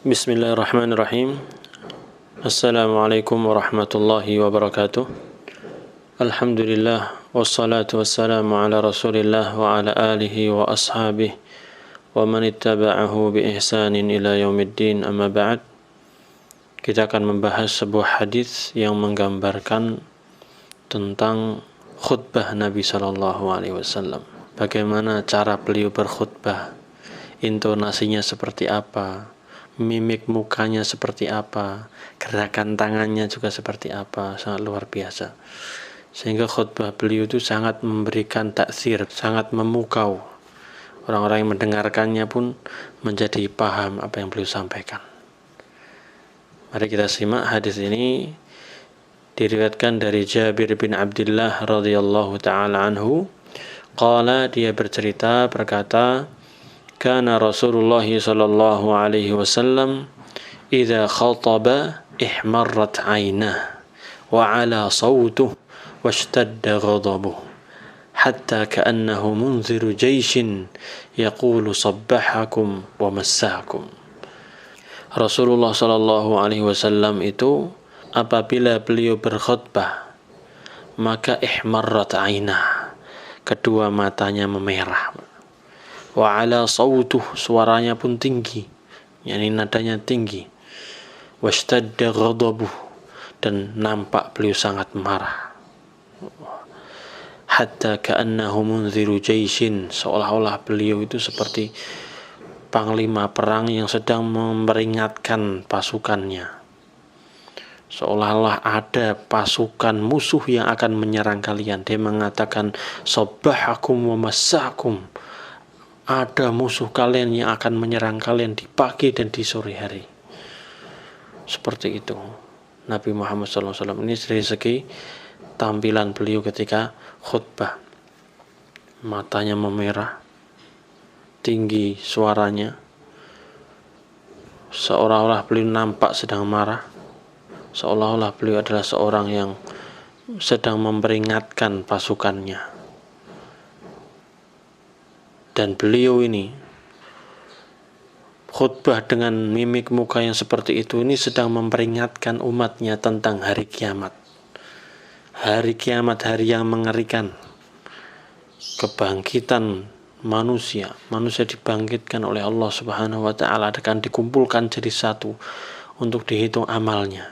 Bismillahirrahmanirrahim. Assalamualaikum warahmatullahi wabarakatuh. Alhamdulillah wassalatu wassalamu ala Rasulillah wa ala alihi wa ashabihi wa man ittaba'ahu bi ihsanin ila yaumiddin, amma ba'd. Kita akan membahas sebuah hadis yang menggambarkan tentang khutbah Nabi sallallahu alaihi wasallam. Bagaimana cara beliau berkhutbah, intonasinya seperti apa, mimik mukanya seperti apa, gerakan tangannya juga seperti apa, sangat luar biasa. Sehingga khutbah beliau itu sangat memberikan taksir, sangat memukau. Orang-orang yang mendengarkannya pun menjadi paham apa yang beliau sampaikan. Mari kita simak hadis ini. Diriwayatkan dari Jabir bin Abdullah radhiyallahu taala anhu. Qala, dia berkata, kana Rasulullah sallallahu alaihi wasallam idza khataba ihmarrat 'ainah wa 'ala sawtuhu washtadda ghadabuhu hatta ka'annahu munziru jayshin yaqulu sabbahakum wa massakum. Rasulullah sallallahu alaihi wasallam itu apabila beliau berkhutbah maka ihmarrat 'ainah, kedua matanya memerah, wa ala sawtuh, suaranya pun tinggi, yakni nadanya tinggi, washtadda ghadabuh, dan nampak beliau sangat marah, hatta ka'annahu munziru jayshin, seolah-olah beliau itu seperti panglima perang yang sedang memperingatkan pasukannya, seolah-olah ada pasukan musuh yang akan menyerang kalian. Dia mengatakan sabbahakum wa massakum, ada musuh kalian yang akan menyerang kalian di pagi dan di sore hari. Seperti itu Nabi Muhammad SAW. Ini dari segi tampilan beliau ketika khutbah. Matanya memerah, tinggi suaranya, seolah-olah beliau nampak sedang marah, seolah-olah beliau adalah seorang yang sedang memperingatkan pasukannya. Dan beliau ini khutbah dengan mimik muka yang seperti itu, ini sedang memperingatkan umatnya tentang hari kiamat. Hari kiamat, hari yang mengerikan. Kebangkitan manusia. Manusia dibangkitkan oleh Allah Subhanahu wa ta'ala, akan dikumpulkan jadi satu untuk dihitung amalnya.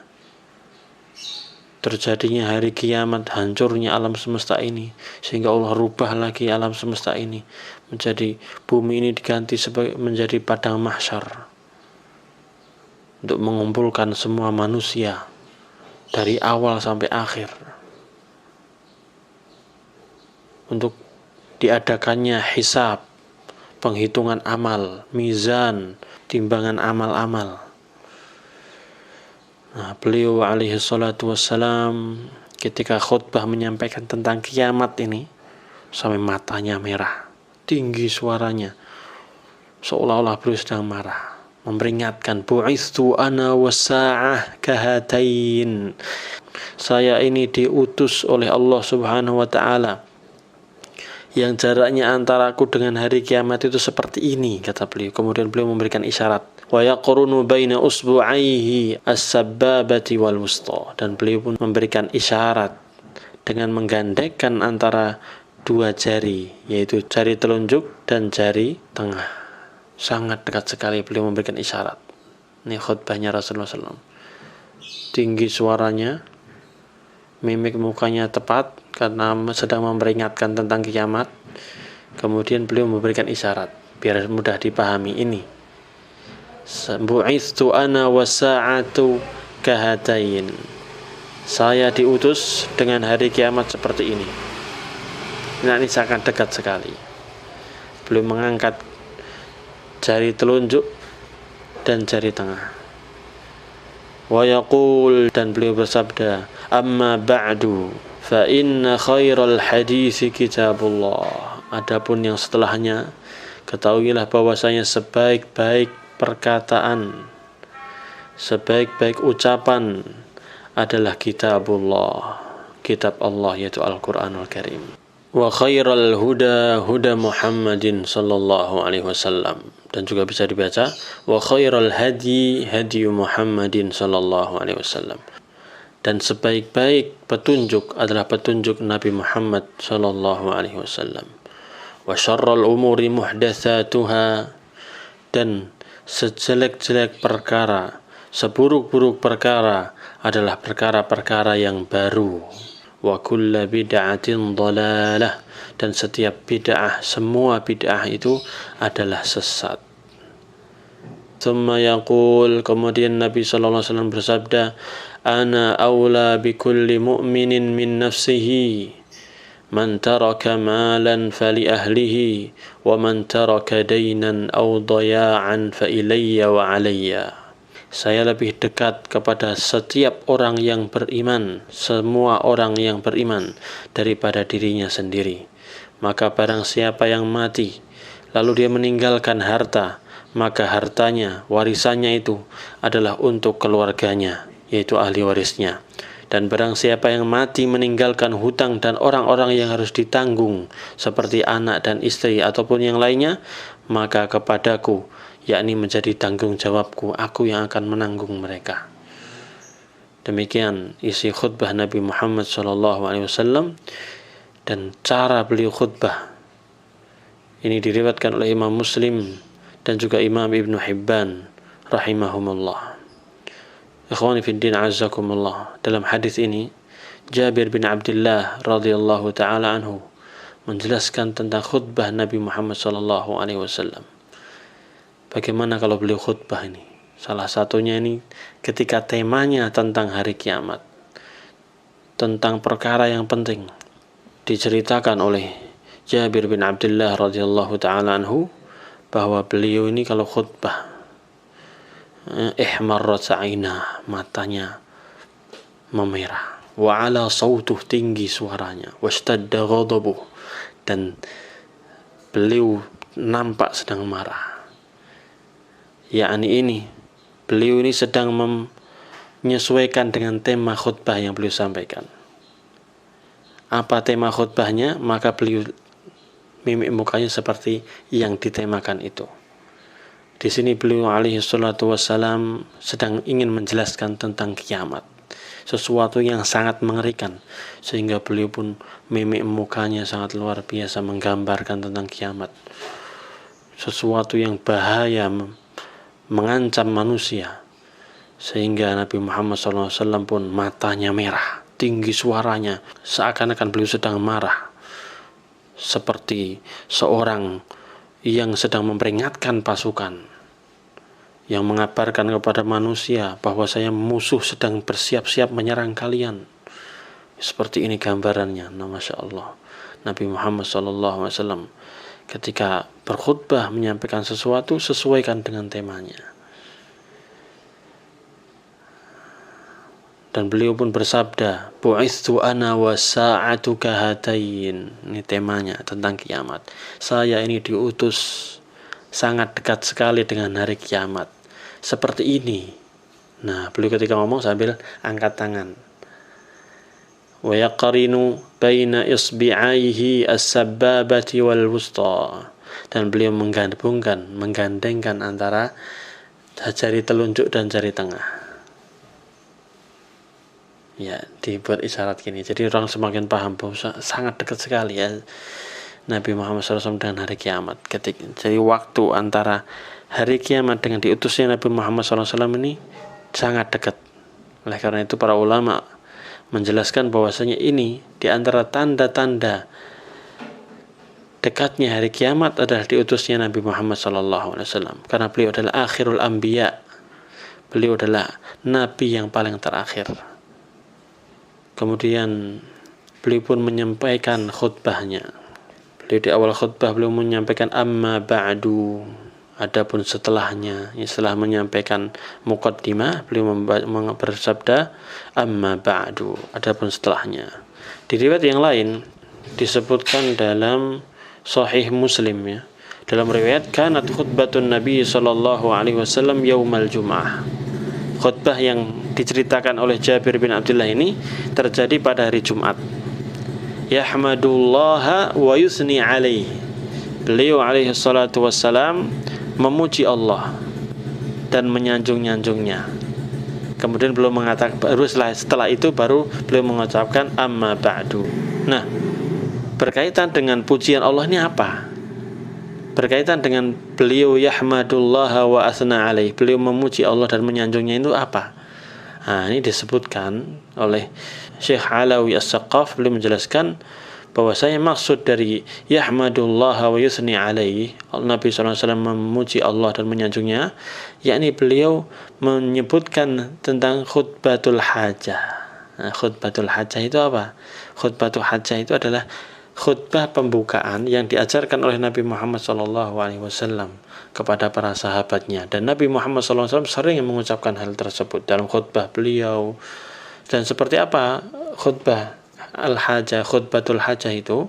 Terjadinya hari kiamat, hancurnya alam semesta ini, sehingga Allah rubah lagi alam semesta ini menjadi, bumi ini diganti menjadi padang mahsyar untuk mengumpulkan semua manusia dari awal sampai akhir, untuk diadakannya hisab, penghitungan amal, mizan, timbangan amal-amal. Nah, beliau alaihi salatu wassalam ketika khutbah menyampaikan tentang kiamat ini sampai matanya merah, tinggi suaranya, seolah-olah beliau sedang marah, memperingatkan, bu'ithu ana wasa'ah kahatain, saya ini diutus oleh Allah Subhanahu wa ta'ala yang jaraknya antara aku dengan hari kiamat itu seperti ini, kata beliau. Kemudian beliau memberikan isyarat, wa yaqrunu baina usbu'aihi as-sabbabati wal wusta, dan beliau pun memberikan isyarat dengan menggandengkan antara dua jari, yaitu jari telunjuk dan jari tengah. Sangat dekat sekali beliau memberikan isyarat. Ini khutbahnya Rasulullah SAW. Tinggi suaranya, mimik mukanya tepat karena sedang memperingatkan tentang kiamat. Kemudian beliau memberikan isyarat biar mudah dipahami. Ini bu'ithu ana wasa'atu kahatain, saya diutus dengan hari kiamat seperti ini. Nah, ini sangat dekat sekali. Beliau mengangkat jari telunjuk dan jari tengah. Wa yaqul, dan beliau bersabda, amma ba'du fa inna khairal hadisi kitabullah, adapun yang setelahnya, ketahuilah bahwasanya sebaik-baik perkataan, sebaik-baik ucapan adalah kitabullah, kitab Allah, yaitu Al-Quranul Karim. Wa khairal huda huda Muhammadin sallallahu alaihi wasallam. Dan juga bisa dibaca wa khairal hadi hadi Muhammadin sallallahu alaihi wasallam. Dan sebaik-baik petunjuk adalah petunjuk Nabi Muhammad sallallahu alaihi wasallam. Wa syarrul umuri muhdatsatuha, dan sejelek-jelek perkara, seburuk-buruk perkara adalah perkara-perkara yang baru. Wa kullu bid'atin dhalalah, dan setiap bid'ah, semua bid'ah itu adalah sesat. Thumma yaqul, kemudian Nabi sallallahu alaihi wasallam bersabda, ana aula bi kulli mu'minin min nafsihi, man taraka malan fali ahlihi, wa man taraka daynan aw daya'an fa ilayya wa alayya. Saya lebih dekat kepada setiap orang yang beriman, semua orang yang beriman, daripada dirinya sendiri. Maka barang siapa yang mati, lalu dia meninggalkan harta, maka hartanya, warisannya itu adalah untuk keluarganya, yaitu ahli warisnya. Dan barang siapa yang mati meninggalkan hutang dan orang-orang yang harus ditanggung, seperti anak dan istri ataupun yang lainnya, maka kepadaku, yakni menjadi tanggung jawabku, aku yang akan menanggung mereka. Demikian isi khutbah Nabi Muhammad SAW, dan cara beliau khutbah ini diriwayatkan oleh Imam Muslim dan juga Imam Ibnu Hibban rahimahumullah. Ikhwani fi din azzakumullah, dalam hadis ini Jabir bin Abdullah radhiyallahu taala anhu menjelaskan tentang khutbah Nabi Muhammad SAW. Bagaimana kalau beliau khutbah ini? Salah satunya ini ketika temanya tentang hari kiamat, tentang perkara yang penting. Diceritakan oleh Jabir bin Abdullah radhiyallahu taala anhu bahwa beliau ini kalau khutbah, ihmarrat ainah, matanya memerah, wa ala sautuh, tinggi suaranya, washtadda ghadabuh, dan beliau nampak sedang marah. Yakni beliau ini sedang menyesuaikan dengan tema khutbah yang beliau sampaikan. Apa tema khutbahnya? Maka beliau mimik mukanya seperti yang ditemakan itu. Di sini beliau alaihi salatu wassalam sedang ingin menjelaskan tentang kiamat, sesuatu yang sangat mengerikan, sehingga beliau pun mimik mukanya sangat luar biasa menggambarkan tentang kiamat, sesuatu yang bahaya, mengancam manusia, sehingga Nabi Muhammad SAW pun matanya merah, tinggi suaranya, seakan-akan beliau sedang marah, seperti seorang yang sedang memperingatkan pasukan, yang mengabarkan kepada manusia bahwa saya musuh sedang bersiap-siap menyerang kalian. Seperti ini gambarannya. Masya Allah, Nabi Muhammad SAW ketika berkhutbah menyampaikan sesuatu sesuaikan dengan temanya. Dan beliau pun bersabda, bu'ithu ana wa sa'atu kahatayn. Ini temanya tentang kiamat. Saya ini diutus sangat dekat sekali dengan hari kiamat, seperti ini. Nah, beliau ketika ngomong sambil angkat tangan. Wa yaqarinu baina isbi'aihi as-sabbabati wal wusta. Dan beliau menggandengkan antara jari telunjuk dan jari tengah. Ya, dibuat isyarat gini. Jadi orang semakin paham bahwa sangat dekat sekali ya Nabi Muhammad SAW dengan hari kiamat. Jadi waktu antara hari kiamat dengan diutusnya Nabi Muhammad SAW ini sangat dekat. Oleh karena itu para ulama menjelaskan bahwasanya ini di antara tanda-tanda dekatnya hari kiamat adalah diutusnya Nabi Muhammad SAW. Karena beliau adalah akhirul anbiya. Beliau adalah Nabi yang paling terakhir. Kemudian beliau pun menyampaikan khutbahnya. Beliau di awal khutbah beliau menyampaikan amma ba'du. Adapun setelahnya, setelah menyampaikan muqaddimah, beliau bersabda amma ba'du. Adapun setelahnya. Di riwayat yang lain disebutkan dalam Sahih Muslim ya. Dalam riwayat kanat khutbatun Nabi sallallahu alaihi wasallam yaumal Jum'ah. Khutbah yang diceritakan oleh Jabir bin Abdullah ini terjadi pada hari Jumat. yahmadullaha wa yusni alaihi. Beliau alaihi salatu wassalam memuji Allah dan menyanjung-nyanjungnya. Kemudian beliau mengatakan, baru setelah itu baru beliau mengucapkan amma ba'du. Nah, berkaitan dengan pujian Allah ini apa? Berkaitan dengan beliau yahmadullaha wa asna alaih, beliau memuji Allah dan menyanjungnya itu apa? Nah, ini disebutkan oleh Syekh Alawi As-Saqaf. Beliau menjelaskan bahwasanya maksud dari yahmadullaha wa yusni alaihi, Nabi SAW memuji Allah dan menyanjungnya, yakni beliau menyebutkan tentang khutbatul hajah. Nah, khutbatul hajah itu apa? Khutbatul hajah itu adalah khutbah pembukaan yang diajarkan oleh Nabi Muhammad SAW kepada para sahabatnya, dan Nabi Muhammad SAW sering mengucapkan hal tersebut dalam khutbah beliau. Dan seperti apa khutbah al-hajah, khutbatul hajah itu?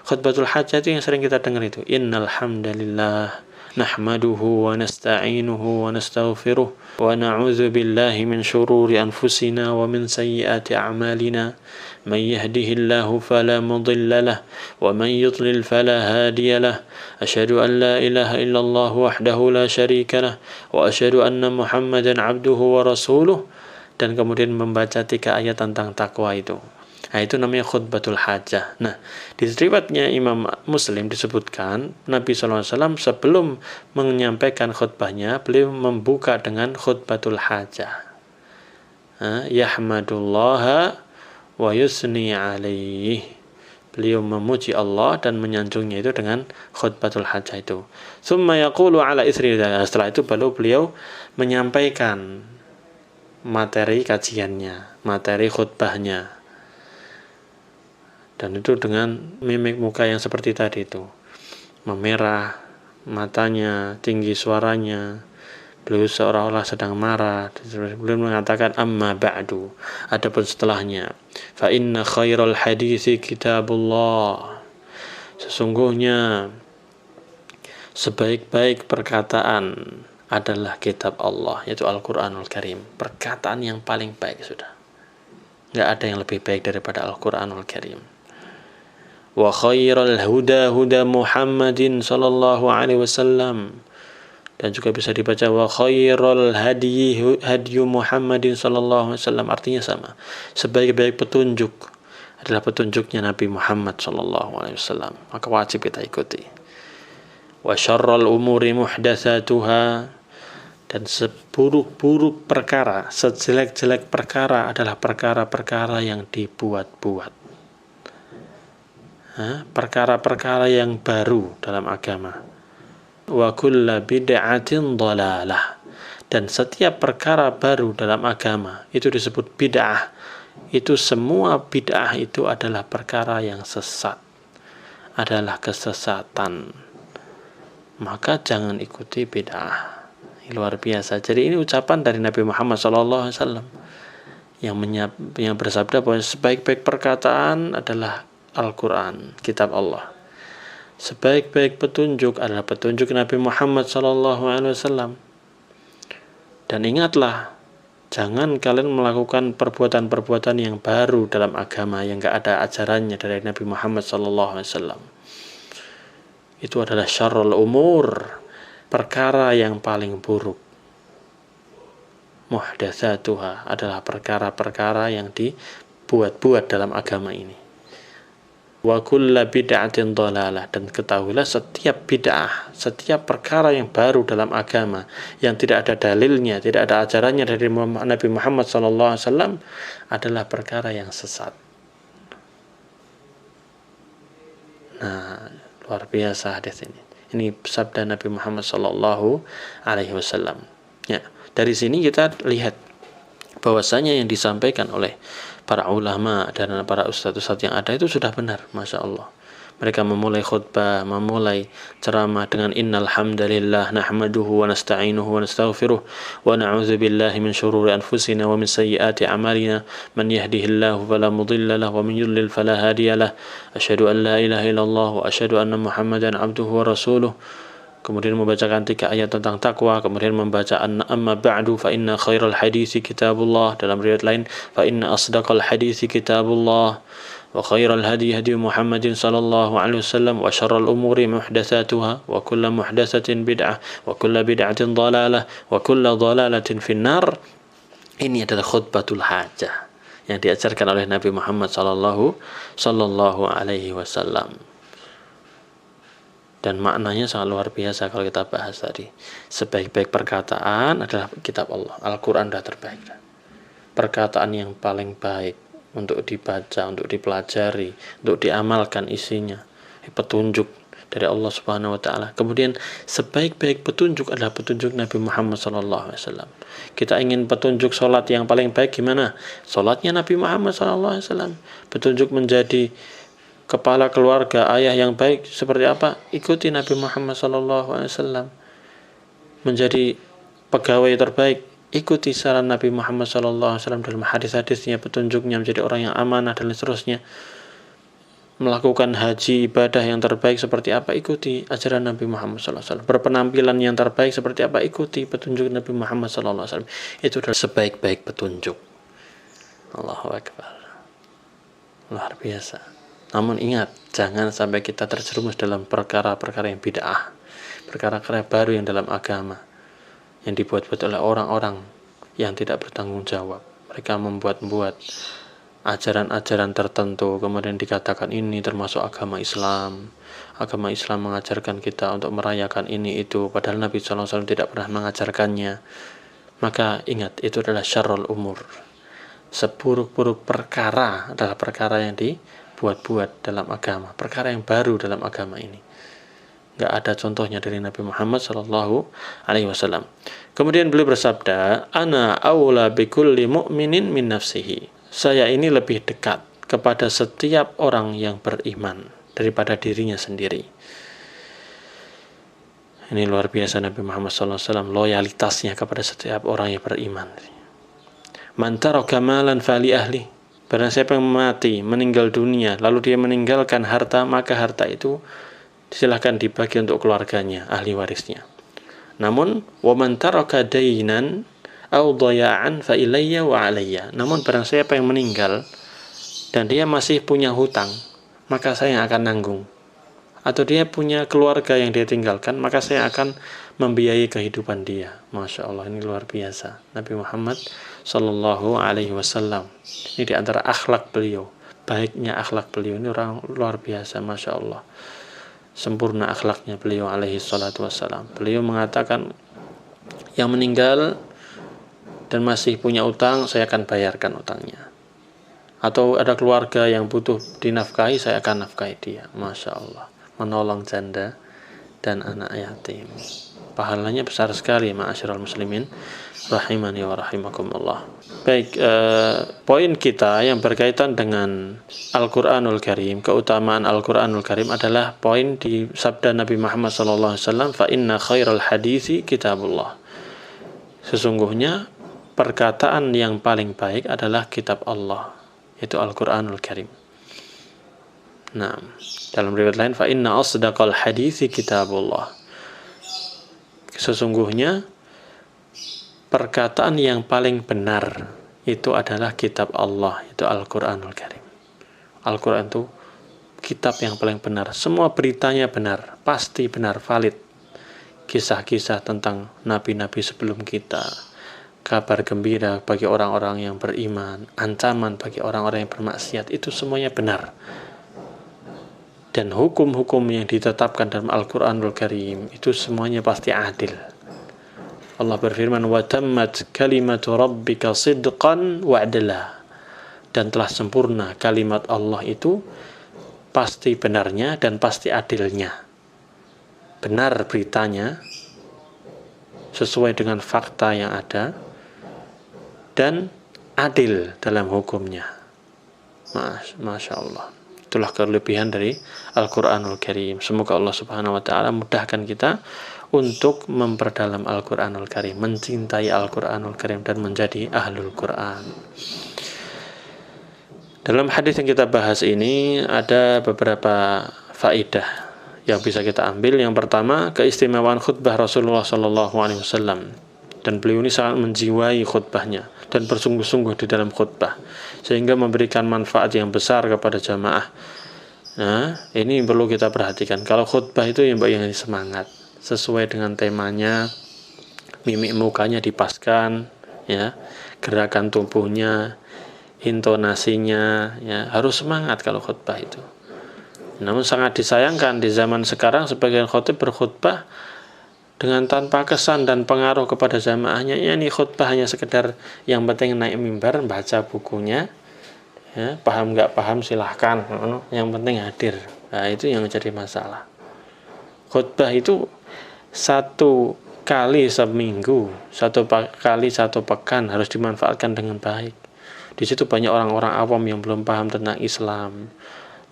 Khutbatul hajah itu yang sering kita dengar itu, innal hamdalillah nahmaduhu wa nasta'inuhu wa nastaghfiruh wa na'udzu billahi min shururi anfusina wa min sayyiati a'malina man yahdihillahu fala mudilla lahu wa man yudlil fala hadiya lahu asyhadu an la ilaha illallah wahdahu la syarika lahu wa asyhadu anna muhammadan abduhu wa rasuluh. Dan kemudian membaca 3 ayat tentang takwa itu. Nah, itu namanya khutbatul hajah. Nah, di riwayatnya Imam Muslim disebutkan Nabi SAW sebelum menyampaikan khutbahnya, beliau membuka dengan khutbatul hajah. Yahmadullaha wa yusni alaih. Beliau memuji Allah dan menyanjungnya itu dengan khutbatul hajah itu. Tsumma yaqulu ala isri. Setelah itu baru beliau menyampaikan materi kajiannya, materi khutbahnya. Dan itu dengan mimik muka yang seperti tadi itu. Memerah matanya, tinggi suaranya. Beliau seolah-olah sedang marah. Beliau mengatakan amma ba'du. Adapun setelahnya, fa inna khairal haditsi kitabullah. Sesungguhnya sebaik-baik perkataan adalah kitab Allah, yaitu Al-Quranul Karim. Perkataan yang paling baik sudah. Nggak ada yang lebih baik daripada Al-Quranul Karim. Wa khairal huda huda Muhammadin sallallahu alaihi wasallam. Dan juga bisa dibaca wa khairal hadyu Muhammadin sallallahu alaihi wasallam. Artinya sama. Sebaik-baik petunjuk adalah petunjuknya Nabi Muhammad sallallahu alaihi wasallam. Maka wajib kita ikuti. Wa syarral umuri muhdatsatuha. Dan seburuk-buruk perkara, sejelek-jelek perkara adalah perkara-perkara yang dibuat-buat. Perkara-perkara yang baru dalam agama. Wa kulla bid'atin dhalalah. Dan setiap perkara baru dalam agama itu disebut bid'ah. Itu semua bid'ah itu adalah perkara yang sesat, adalah kesesatan. Maka jangan ikuti bid'ah. Luar biasa. Jadi ini ucapan dari Nabi Muhammad SAW yang bersabda bahwa sebaik-baik perkataan adalah Al-Quran, kitab Allah. Sebaik-baik petunjuk adalah petunjuk Nabi Muhammad SAW. Dan ingatlah, jangan kalian melakukan perbuatan-perbuatan yang baru dalam agama yang gak ada ajarannya dari Nabi Muhammad SAW. Itu adalah syarrul umur, perkara yang paling buruk. Muhdatsatuha adalah perkara-perkara yang dibuat-buat dalam agama ini. Wa kullu bid'atin dhalalah. Dan ketahuilah setiap bid'ah, setiap perkara yang baru dalam agama yang tidak ada dalilnya, tidak ada ajarannya dari Nabi Muhammad SAW adalah perkara yang sesat. Nah, luar biasa hadis ini. Ini sabda Nabi Muhammad sallallahu alaihi wasallam. Ya, dari sini kita lihat bahwasanya yang disampaikan oleh para ulama dan para ustadz-ustadz yang ada itu sudah benar, Masya Allah. Mereka memulai khutbah, memulai ceramah dengan innal hamdalillah nahmaduhu wa nasta'inuhu wa nastaghfiruh wa na'udzu billahi min shururi anfusina wa min sayyiati a'malina man yahdihillahu fala mudilla lahu wa man yudlil fala hadiya lahu asyhadu an la ilaha illallah wa asyhadu anna muhammadan abduhu wa rasuluh. Kemudian membacakan 3 ayat tentang takwa, kemudian membaca amma ba'du fa inna khairal haditsi kitabullah, dalam riwayat lain fa inna asdaqal haditsi kitabullah. وخير الهدي هدي محمد صلى الله عليه وسلم وشر الأمور محدثاتها وكل محدثة بدعة وكل بدعة ضلالة وكل ضلالة في النار. Ini adalah khutbatul hajah yang diajarkan oleh Nabi Muhammad sallallahu alaihi wasallam. Dan maknanya sangat luar biasa kalau kita bahas tadi. Sebaik-baik perkataan adalah kitab Allah. Al-Quran adalah terbaik. Perkataan yang paling baik untuk dibaca, untuk dipelajari, untuk diamalkan isinya, petunjuk dari Allah Subhanahu wa taala. Kemudian sebaik-baik petunjuk adalah petunjuk Nabi Muhammad sallallahu alaihi wasallam. Kita ingin petunjuk salat yang paling baik gimana? Salatnya Nabi Muhammad sallallahu alaihi wasallam. Petunjuk menjadi kepala keluarga, ayah yang baik seperti apa? Ikuti Nabi Muhammad sallallahu alaihi wasallam. Menjadi pegawai terbaik, ikuti saran Nabi Muhammad SAW dalam hadis-hadisnya, petunjuknya menjadi orang yang amanah dan seterusnya. Melakukan haji ibadah yang terbaik seperti apa, ikuti ajaran Nabi Muhammad SAW. Berpenampilan yang terbaik seperti apa, ikuti petunjuk Nabi Muhammad SAW. Itu adalah sebaik-baik petunjuk. Allahu Akbar. Luar biasa. Namun ingat, jangan sampai kita terjerumus dalam perkara-perkara yang bid'ah, perkara-perkara baru yang dalam agama, yang dibuat-buat oleh orang-orang yang tidak bertanggung jawab. Mereka membuat-buat ajaran-ajaran tertentu, kemudian dikatakan ini termasuk agama Islam. Agama Islam mengajarkan kita untuk merayakan ini itu, padahal Nabi SAW tidak pernah mengajarkannya. Maka ingat, itu adalah syarrul umur. Seburuk-buruk perkara adalah perkara yang dibuat-buat dalam agama, perkara yang baru dalam agama ini. Enggak ada contohnya dari Nabi Muhammad sallallahu alaihi wasallam. Kemudian beliau bersabda, "Ana aula bikulli mu'minin min nafsihi." Saya ini lebih dekat kepada setiap orang yang beriman daripada dirinya sendiri. Ini luar biasa Nabi Muhammad sallallahu alaihi wasallam, loyalitasnya kepada setiap orang yang beriman. Man taraka malan fali ahli. Barang siapa yang mati, meninggal dunia, lalu dia meninggalkan harta, maka harta itu silahkan dibagi untuk keluarganya, ahli warisnya. Namun waman taraka dainan aw daya'an fa ilayya wa alayya. Namun barang siapa yang meninggal dan dia masih punya hutang, maka saya yang akan nanggung. Atau dia punya keluarga yang dia tinggalkan, maka saya akan membiayai kehidupan dia. Masya Allah, ini luar biasa Nabi Muhammad sallallahu alaihi wasallam. Ini di antara akhlak beliau, baiknya akhlak beliau. Ini orang luar biasa, Masya Allah. Sempurna akhlaknya beliau alaihi salatu wassalam. Beliau mengatakan, yang meninggal dan masih punya utang, saya akan bayarkan utangnya. Atau ada keluarga yang butuh dinafkahi, saya akan nafkahi dia. Masya Allah. Menolong janda dan anak yatim. Pahalanya besar sekali, ma'asyiral muslimin rahimani wa rahimakumullah. Baik, poin kita yang berkaitan dengan Al-Quranul Karim, keutamaan Al-Quranul Karim adalah poin di sabda Nabi Muhammad SAW, fa inna khairal hadithi kitabullah. Sesungguhnya perkataan yang paling baik adalah kitab Allah, yaitu Al-Quranul Karim. Nah, dalam riwayat lain, fa inna asdaqal hadithi kitabullah. Sesungguhnya perkataan yang paling benar itu adalah kitab Allah, itu Al-Quranul Karim. Al-Quran itu kitab yang paling benar. Semua beritanya benar, pasti benar, valid. Kisah-kisah tentang nabi-nabi sebelum kita, kabar gembira bagi orang-orang yang beriman, ancaman bagi orang-orang yang bermaksiat, itu semuanya benar. Dan hukum-hukum yang ditetapkan dalam Al-Quranul Karim itu semuanya pasti adil. Allah berfirman, wa tammat kalimatu rabbika sidqan wa adla. Dan telah sempurna kalimat Allah itu pasti benarnya dan pasti adilnya. Benar beritanya sesuai dengan fakta yang ada dan adil dalam hukumnya. Masya Allah. Itulah kelebihan dari Al-Quranul Karim. Semoga Allah Subhanahu wa ta'ala mudahkan kita untuk memperdalam Al-Quranul Karim, mencintai Al-Quranul Karim dan menjadi ahlul Quran. Dalam hadis yang kita bahas ini ada beberapa faedah yang bisa kita ambil. Yang pertama, keistimewaan khutbah Rasulullah SAW, dan beliau ini sangat menjiwai khutbahnya. dan bersungguh-sungguh di dalam khutbah sehingga memberikan manfaat yang besar kepada jamaah. Nah, ini perlu kita perhatikan. Kalau khutbah itu yang semangat, sesuai dengan temanya, mimik mukanya dipaskan, ya, gerakan tubuhnya, intonasinya, ya, harus semangat kalau khutbah itu. Namun sangat disayangkan di zaman sekarang sebagian khotib berkhutbah dengan tanpa kesan dan pengaruh kepada jamaahnya. Ya, ini khutbah hanya sekedar yang penting naik mimbar, baca bukunya, ya, paham nggak paham silahkan, yang penting hadir. Nah, itu yang jadi masalah. Khutbah itu 1 kali seminggu, 1 kali 1 pekan harus dimanfaatkan dengan baik. Di situ banyak orang-orang awam yang belum paham tentang Islam,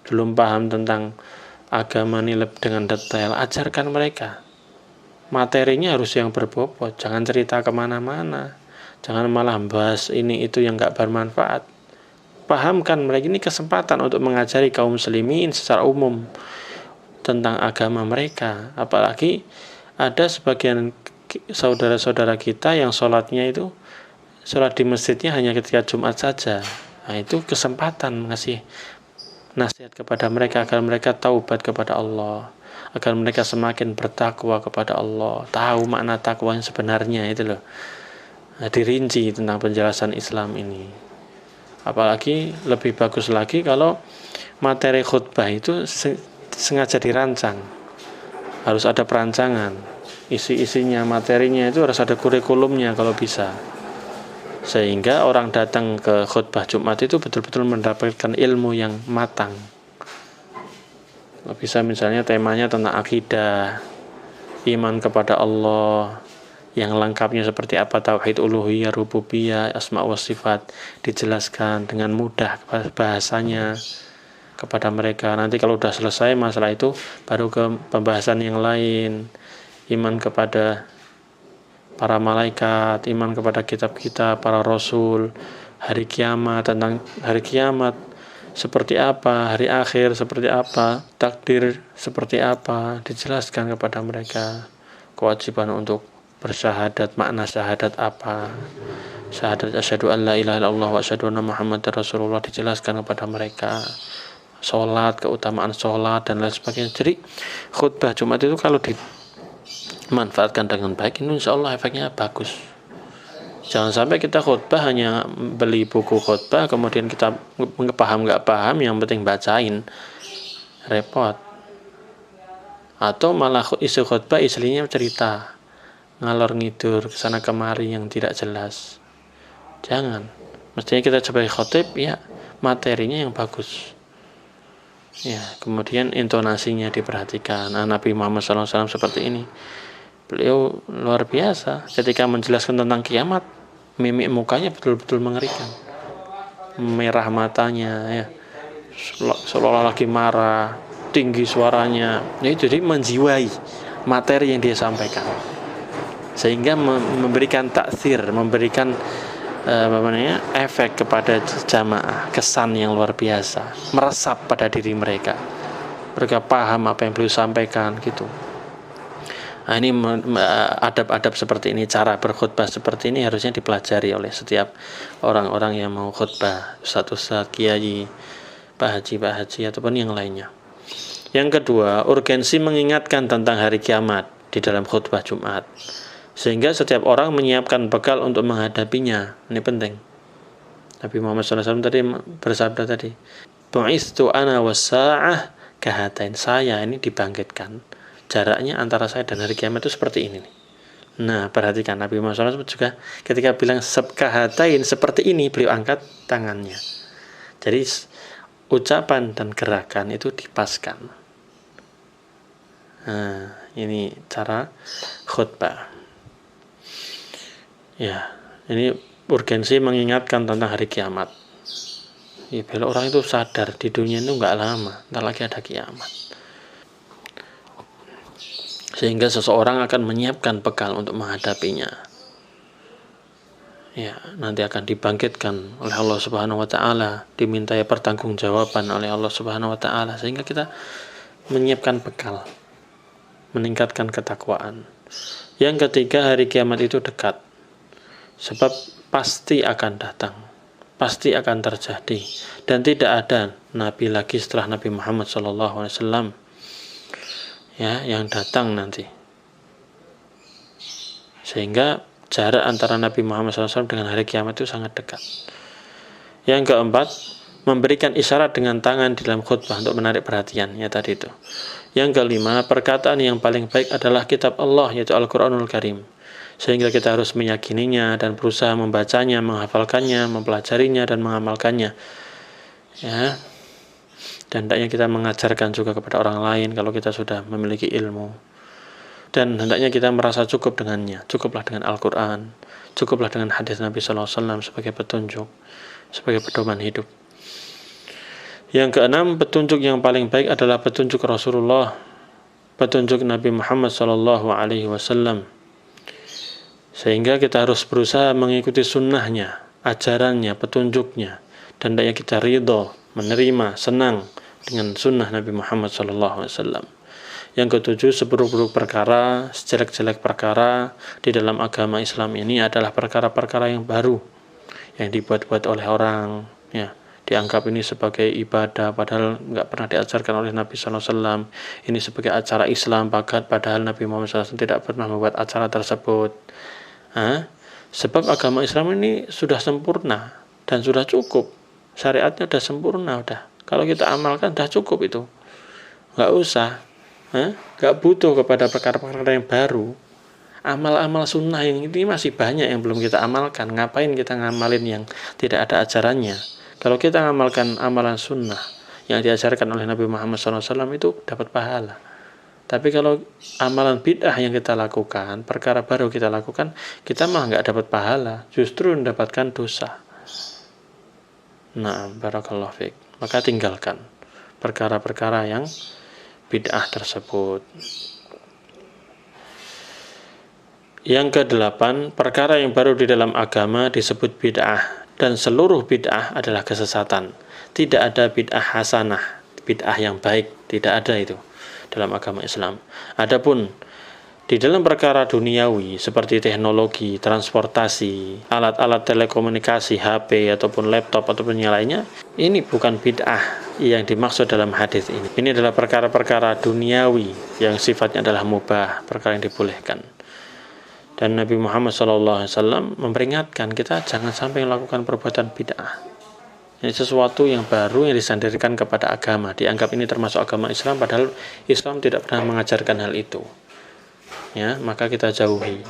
belum paham tentang agama ini dengan detail. Ajarkan mereka. Materinya harus yang berbobot, jangan cerita kemana-mana, jangan malah bahas ini itu yang nggak bermanfaat. Pahamkan mereka, ini kesempatan untuk mengajari kaum muslimin secara umum tentang agama mereka. Apalagi ada sebagian saudara-saudara kita yang sholatnya itu, sholat di masjidnya hanya ketika Jumat saja. Nah, itu kesempatan ngasih nasihat kepada mereka agar mereka taubat kepada Allah, agar mereka semakin bertakwa kepada Allah, tahu makna takwa yang sebenarnya itu loh. Nah, dirinci tentang penjelasan Islam ini. Apalagi lebih bagus lagi kalau materi khutbah itu sengaja dirancang, harus ada perancangan, isi-isinya, materinya itu harus ada kurikulumnya kalau bisa, sehingga orang datang ke khutbah Jumat itu betul-betul mendapatkan ilmu yang matang. Bisa misalnya temanya tentang akidah, iman kepada Allah, yang lengkapnya seperti apa, tauhid uluhiyah, rububiyah, asma wa sifat, dijelaskan dengan mudah bahasanya kepada mereka. Nanti kalau sudah selesai masalah itu, baru ke pembahasan yang lain, iman kepada para malaikat, iman kepada kitab-kitab para rasul, hari kiamat, tentang hari kiamat seperti apa, hari akhir seperti apa, takdir seperti apa, dijelaskan kepada mereka. Kewajiban untuk bersyahadat, makna syahadat apa, syahadat asyhadu an la ilaha illallah wa asyhadu anna muhammadar rasulullah, dijelaskan kepada mereka. Sholat, keutamaan sholat dan lain sebagainya. Jadi khutbah Jumat itu kalau dimanfaatkan dengan baik, ini insya Allah efeknya bagus. Jangan sampai kita khutbah hanya beli buku khutbah kemudian kita paham nggak paham, yang penting bacain, repot. Atau malah isi khutbah islinya cerita ngalor ngidur kesana kemari yang tidak jelas. Jangan. Mestinya kita sebagai khotib, ya, materinya yang bagus, ya, kemudian intonasinya diperhatikan. Nabi Muhammad SAW seperti ini, beliau luar biasa ketika menjelaskan tentang kiamat. Mimik mukanya betul-betul mengerikan, merah matanya, ya, seolah lagi marah, tinggi suaranya. Jadi menjiwai materi yang dia sampaikan, sehingga memberikan taksir, memberikan efek kepada jamaah, kesan yang luar biasa, meresap pada diri mereka. Mereka paham apa yang beliau sampaikan gitu. Nah, ini adab-adab seperti ini, cara berkhutbah seperti ini harusnya dipelajari oleh setiap orang-orang yang mau khutbah, ustadz-ustadz, kiai, pak haji ataupun yang lainnya. Yang kedua, urgensi mengingatkan tentang hari kiamat di dalam khutbah Jumat, sehingga setiap orang menyiapkan bekal untuk menghadapinya. Ini penting. Nabi Muhammad SAW tadi bersabda tadi, bu'istu ana was-sa'ah kahatain, saya ini dibangkitkan, jaraknya antara saya dan hari kiamat itu seperti ini. Nah, perhatikan Nabi Muhammad SAW juga ketika bilang kahatain seperti ini, beliau angkat tangannya. Jadi ucapan dan gerakan itu dipaskan. Nah, ini cara khutbah. Ya, ini urgensi mengingatkan tentang hari kiamat. Ya, bila orang itu sadar di dunia itu nggak lama, ntar lagi ada kiamat. Sehingga seseorang akan menyiapkan bekal untuk menghadapinya. Ya, nanti akan dibangkitkan oleh Allah Subhanahu wa taala, dimintai pertanggungjawaban oleh Allah Subhanahu wa taala, sehingga kita menyiapkan bekal, meningkatkan ketakwaan. Yang ketiga, hari kiamat itu dekat. Sebab pasti akan datang, pasti akan terjadi, dan tidak ada nabi lagi setelah Nabi Muhammad SAW ya yang datang nanti. Sehingga jarak antara Nabi Muhammad SAW dengan hari kiamat itu sangat dekat. Yang keempat, memberikan isyarat dengan tangan di dalam khutbah untuk menarik perhatian, ya tadi itu. Yang kelima, perkataan yang paling baik adalah kitab Allah, yaitu Al-Quranul Karim. Sehingga kita harus meyakininya dan berusaha membacanya, menghafalkannya, mempelajarinya, dan mengamalkannya. Ya. Dan hendaknya kita mengajarkan juga kepada orang lain kalau kita sudah memiliki ilmu. Dan hendaknya kita merasa cukup dengannya. Cukuplah dengan Al-Quran, cukuplah dengan hadis Nabi SAW sebagai petunjuk, sebagai pedoman hidup. Yang keenam, petunjuk yang paling baik adalah petunjuk Rasulullah, petunjuk Nabi Muhammad SAW. Sehingga kita harus berusaha mengikuti sunnahnya, ajarannya, petunjuknya, dan hendaknya kita ridho, menerima, senang dengan sunnah Nabi Muhammad SAW. Yang ketujuh, seburuk-buruk perkara, sejelek-jelek perkara di dalam agama Islam ini adalah perkara-perkara yang baru, yang dibuat-buat oleh orang, ya, dianggap ini sebagai ibadah padahal nggak pernah diajarkan oleh Nabi SAW. Ini sebagai acara Islam padahal Nabi Muhammad SAW tidak pernah membuat acara tersebut. Sebab agama Islam ini sudah sempurna dan sudah cukup, syariatnya sudah sempurna, udah. Kalau kita amalkan sudah cukup itu, nggak usah, nggak butuh kepada perkara-perkara yang baru. Amal-amal sunnah yang ini masih banyak yang belum kita amalkan. Ngapain kita ngamalin yang tidak ada ajarannya? Kalau kita ngamalkan amalan sunnah yang diajarkan oleh Nabi Muhammad SAW itu dapat pahala. Tapi kalau amalan bid'ah yang kita lakukan, perkara baru kita lakukan, kita malah nggak dapat pahala, justru mendapatkan dosa. Nah, barakallahu fiik. Maka tinggalkan perkara-perkara yang bid'ah tersebut. Yang kedelapan, perkara yang baru di dalam agama disebut bid'ah, dan seluruh bid'ah adalah kesesatan. Tidak ada bid'ah hasanah, bid'ah yang baik, tidak ada itu dalam agama Islam. Adapun di dalam perkara duniawi seperti teknologi, transportasi, alat-alat telekomunikasi, HP ataupun laptop ataupun yang lainnya, ini bukan bid'ah yang dimaksud dalam hadis ini. Ini adalah perkara-perkara duniawi yang sifatnya adalah mubah, perkara yang dibolehkan. Dan Nabi Muhammad SAW memperingatkan kita jangan sampai melakukan perbuatan bid'ah. Ini sesuatu yang baru yang disandarkan kepada agama. Dianggap ini termasuk agama Islam, padahal Islam tidak pernah mengajarkan hal itu. Ya, maka kita jauhi.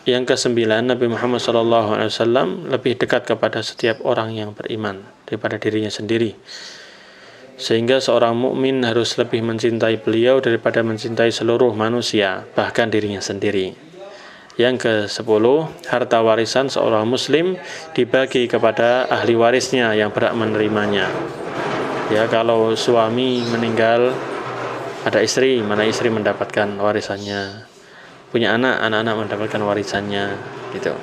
Yang kesembilan, Nabi Muhammad SAW lebih dekat kepada setiap orang yang beriman daripada dirinya sendiri. Sehingga seorang mukmin harus lebih mencintai beliau daripada mencintai seluruh manusia, bahkan dirinya sendiri. Yang ke-10, harta warisan seorang muslim dibagi kepada ahli warisnya yang berhak menerimanya. Ya, kalau suami meninggal, ada istri, mana istri mendapatkan warisannya. Punya anak-anak mendapatkan warisannya, gitu.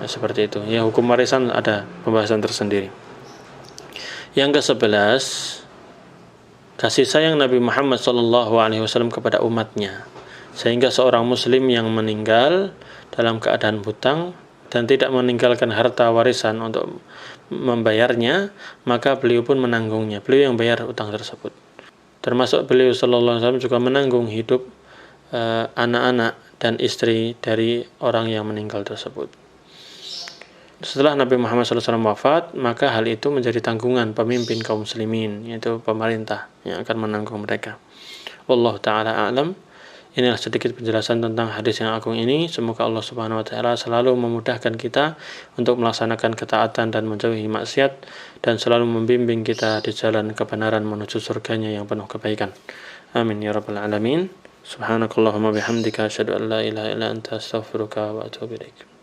Nah, seperti itu. Ya, hukum warisan ada pembahasan tersendiri. Yang ke-11, kasih sayang Nabi Muhammad SAW kepada umatnya. Sehingga seorang muslim yang meninggal dalam keadaan hutang dan tidak meninggalkan harta warisan untuk membayarnya, maka beliau pun menanggungnya. Beliau yang bayar hutang tersebut. Termasuk beliau SAW juga menanggung hidup anak-anak dan istri dari orang yang meninggal tersebut. Setelah Nabi Muhammad SAW wafat, maka hal itu menjadi tanggungan pemimpin kaum muslimin, yaitu pemerintah yang akan menanggung mereka. Wallahu ta'ala a'lam. Inilah sedikit penjelasan tentang hadis yang agung ini. Semoga Allah Subhanahu wa taala selalu memudahkan kita untuk melaksanakan ketaatan dan menjauhi maksiat, dan selalu membimbing kita di jalan kebenaran menuju surganya yang penuh kebaikan. Amin ya rabbal alamin. Subhanakallahumma bihamdika asyhadu an la ilaha illa anta astaghfiruka wa atubu ilaik.